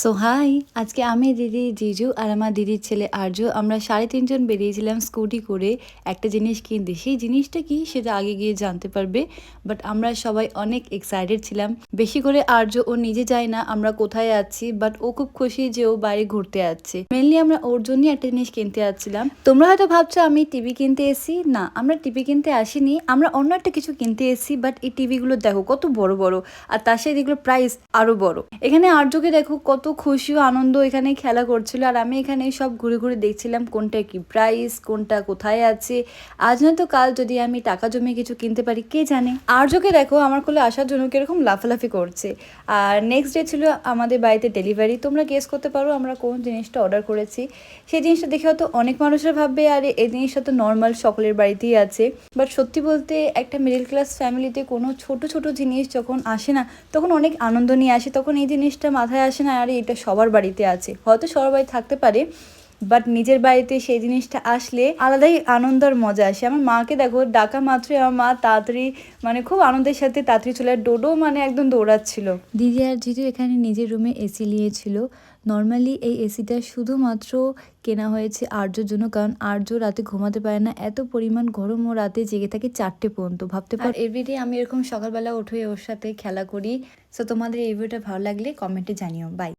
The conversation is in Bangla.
সো হাই, আজকে আমি, দিদি, জিজু আর আমার দিদির ছেলে আর্য আমরা ৩.৫ জন বেরিয়েছিলাম স্কুটি করে একটা জিনিস কিনতে। সেই জিনিসটা কি সেটা আগে গিয়ে জানতে পারবে। বাট আমরা সবাই অনেক এক্সাইটেড ছিলাম। বেশি করে আর্য ও নিজে যায় না আমরা কোথায় যাচ্ছি, বাট ও খুব খুশি যে ও বাইরে ঘুরতে যাচ্ছে। মেনলি আমরা ওর জন্যই একটা জিনিস কিনতে যাচ্ছিলাম। তোমরা হয়তো ভাবছো আমি টিভি কিনতে এসেছি। না, আমরা টিভি কিনতে আসিনি, আমরা অন্য একটা কিছু কিনতে এসেছি। বাট এই টিভিগুলো দেখো কত বড় বড়, আর তার সাথে এগুলো প্রাইস আরো বড়। এখানে আর্যকে দেখো কত খুশি ও আনন্দ এখানে খেলা করছিল, আর আমি এখানে সব ঘুরে ঘুরে দেখছিলাম কোনটা কি প্রাইস, কোনটা কোথায় আছে। আজ নয়তো কাল যদি আমি টাকা জমিয়ে কিছু কিনতে পারি কে জানে। আর্যকে দেখো আমার কোলে আসার জন্য কিরকম লাফালাফি করছে। আর নেক্সট ডে ছিল আমাদের বাড়িতে ডেলিভারি। তোমরা গেস করতে পারো আমরা কোন জিনিসটা অর্ডার করেছি। সেই জিনিসটা দেখে হয়তো অনেক মানুষের ভাববে আরে এই জিনিসটা তো নর্মাল সকলের বাড়িতেই আছে। বাট সত্যি বলতে একটা মিডল ক্লাস ফ্যামিলিতে কোনো ছোট ছোট জিনিস যখন আসে না, তখন অনেক আনন্দ নিয়ে আসে। তখন এই জিনিসটা মাথায় আসে না আরে এটা সবার বাড়িতে আছে, হয়তো সবার বাড়ি থাকতে পারে, বাট নিজের বাড়িতে সেই জিনিসটা আসলে আলাদাই আনন্দ আর মজা আসে। আমার মাকে দেখো ডাকা মাত্রই আমার মা তাড়াতাড়ি খুব আনন্দের সাথে তাড়াতাড়ি চলে, ডোডো একদম দৌড়াচ্ছিল। দিদি আর জিজু এখানে নিজের রুমে এসি নিয়েছিল। নর্মালি এই এসিটা শুধুমাত্র কেনা হয়েছে আর্যর জন্য, কারণ আর্য রাতে ঘুমাতে পারে না, এত পরিমাণ গরম ও রাতে জেগে থাকে 4টে পর্যন্ত। ভাবতে পার এভরিডে আমি এরকম সকালবেলা উঠে ওর সাথে খেলা করি। সো তোমাদের এই ভিডিওটা ভালো লাগলে কমেন্টে জানিও। বাই।